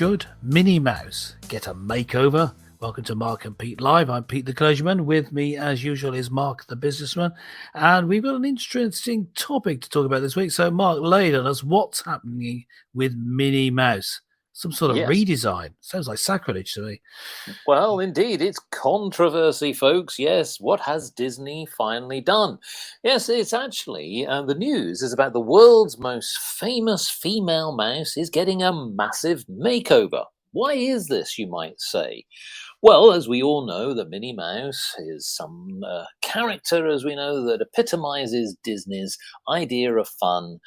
Should Minnie Mouse get a makeover? Welcome to Mark and Pete Live. I'm Pete the Clergyman. With me, as usual, is Mark the Businessman. And we've got an interesting topic to talk about this week. So, Mark, lay it on us. What's happening with Minnie Mouse? Some sort of Yes. redesign. Sounds like sacrilege to me. Well, indeed, it's controversy, folks. Yes, what has Disney finally done? Yes, it's actually the news is about the world's most famous female mouse is getting a massive makeover. Why is this, you might say? Well, as we all know, the Minnie Mouse is some character, as we know, that epitomizes Disney's idea of fun.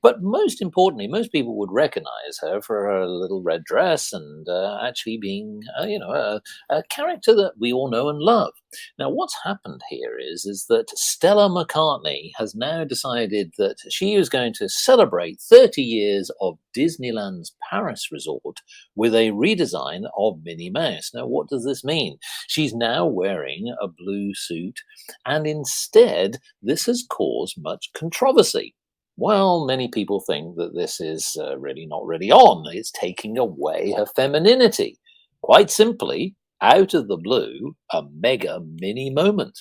But most importantly, most people would recognize her for her little red dress and actually being, a character that we all know and love. Now, what's happened here is that Stella McCartney has now decided that she is going to celebrate 30 years of Disneyland's Paris resort with a redesign of Minnie Mouse. Now, what does this mean? She's now wearing a blue suit, and instead, this has caused much controversy. Well, many people think that this is really not really on. It's taking away her femininity. Quite simply, out of the blue, a mega Minnie moment.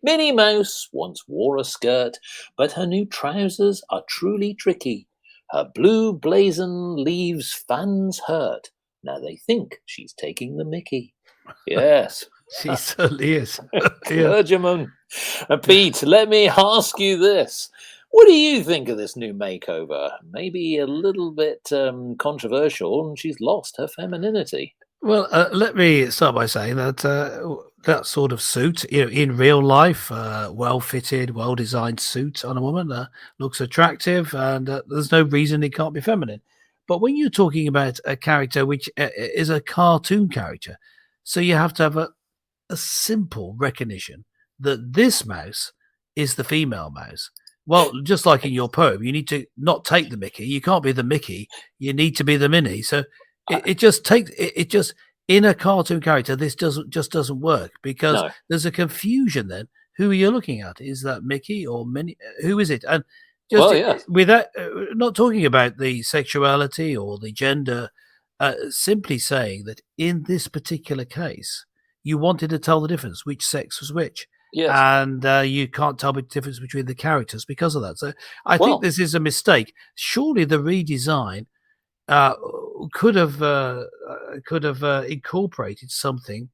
Minnie Mouse once wore a skirt, but her new trousers are truly tricky. Her blue blazon leaves fans hurt. Now they think she's taking the mickey. Yes. She certainly is. Clergyman. Pete, let me ask you this. What do you think of this new makeover? Maybe a little bit controversial, and she's lost her femininity. Well, let me start by saying that that sort of suit, in real life, well-fitted, well-designed suit on a woman looks attractive, and there's no reason it can't be feminine. But when you're talking about a character which is a cartoon character, so you have to have a simple recognition that this mouse is the female mouse. Well, just like in your poem, you need to not take the Mickey. You can't be the Mickey. You need to be the Minnie. So it just takes it just in a cartoon character. This doesn't work because there's a confusion. Then who are you looking at? Is that Mickey or Minnie? Who is it? And just with that, not talking about the sexuality or the gender, simply saying that in this particular case, you wanted to tell the difference, which sex was which. Yes. And you can't tell the difference between the characters because of that. So I think this is a mistake. Surely the redesign could have incorporated something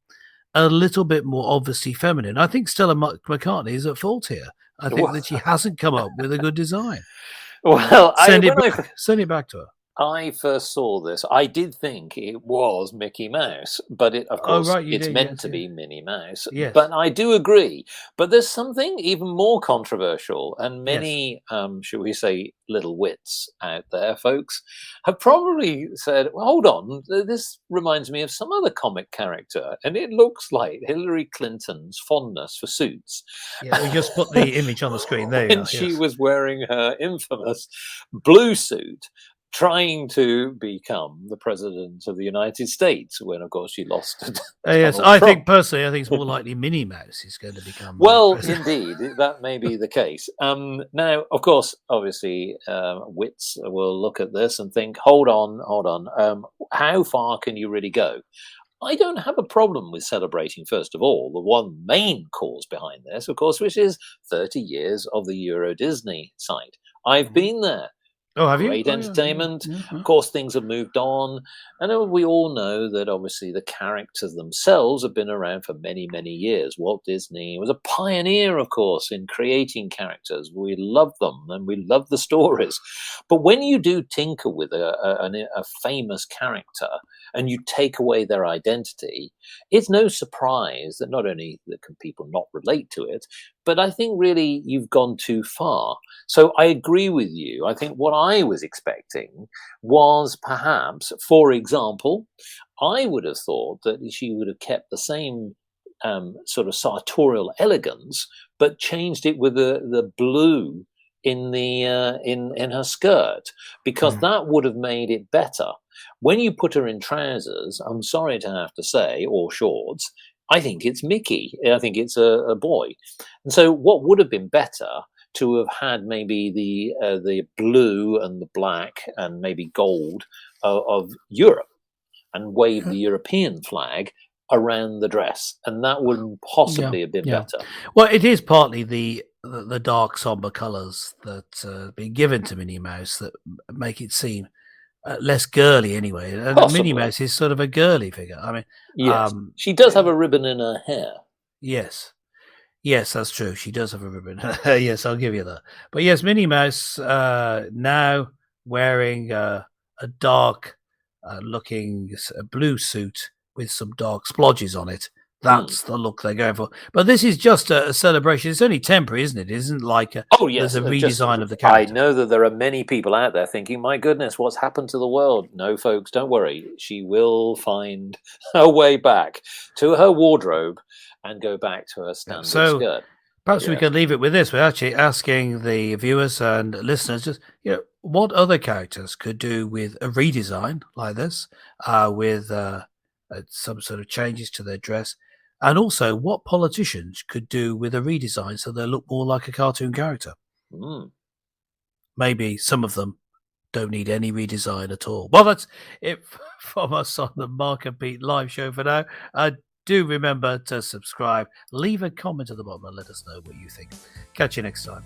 a little bit more obviously feminine. I think Stella McCartney is at fault here. I think that she hasn't come up with a good design. Well, send it back to her. I first saw this, I did think it was Mickey Mouse, but of course, it's meant to be Minnie Mouse. Yes. But I do agree. But there's something even more controversial, and many, shall we say, little wits out there, folks, have probably said, well, hold on, this reminds me of some other comic character, and it looks like Hillary Clinton's fondness for suits. Yeah, we just put the image on the screen there. And she was wearing her infamous blue suit, trying to become the president of the United States when, of course, she lost it. Yes, I think it's more likely Minnie Mouse is going to become. Well, indeed, that may be the case. Now, of course, obviously, wits will look at this and think, hold on. How far can you really go? I don't have a problem with celebrating, first of all, the one main cause behind this, of course, which is 30 years of the Euro Disney site. I've been there. Oh, have you? Great entertainment. Yeah. Of course, things have moved on. And we all know that obviously the characters themselves have been around for many, many years. Walt Disney was a pioneer, of course, in creating characters. We love them and we love the stories. But when you do tinker with a famous character and you take away their identity, it's no surprise that not only can people not relate to it, but I think really you've gone too far. So I agree with you. I think what I was expecting was perhaps, for example, I would have thought that she would have kept the same sort of sartorial elegance, but changed it with the blue in her skirt, because that would have made it better. When you put her in trousers, I'm sorry to have to say, or shorts, I think it's Mickey. I think it's a boy. And so what would have been better to have had maybe the blue and the black and maybe gold of Europe. and waved the European flag around the dress, and that would Yeah, possibly have been yeah. better. Well, it is partly the dark, somber colours that been given to Minnie Mouse that make it seem less girly, anyway. And Minnie Possibly. Mouse is sort of a girly figure. I mean, Yes. um, She does have uh, a ribbon in her hair. yes, yes, that's true. She does have a ribbon. Yes, I'll give you that. But yes, Minnie Mouse now wearing a dark looking blue suit with some dark splodges on it. Mm. That's the look they're going for. But this is just a celebration. It's only temporary, isn't it? It isn't like Oh, there's yes. a Just, redesign of the I character. know that there are many people out there thinking, my goodness, what's happened to the world? No, folks, don't worry. She will find her way back to her wardrobe and go back to her Yeah. standard So skirt. perhaps we Yes. can leave it with this. We're actually asking the viewers and listeners just, what other characters could do with a redesign like this, with some sort of changes to their dress, and also what politicians could do with a redesign so they look more like a cartoon character. Mm. Maybe some of them don't need any redesign at all. Well, that's it from us on the Mark and Pete live show for now. Do remember to subscribe, leave a comment at the bottom, and let us know what you think. Catch you next time.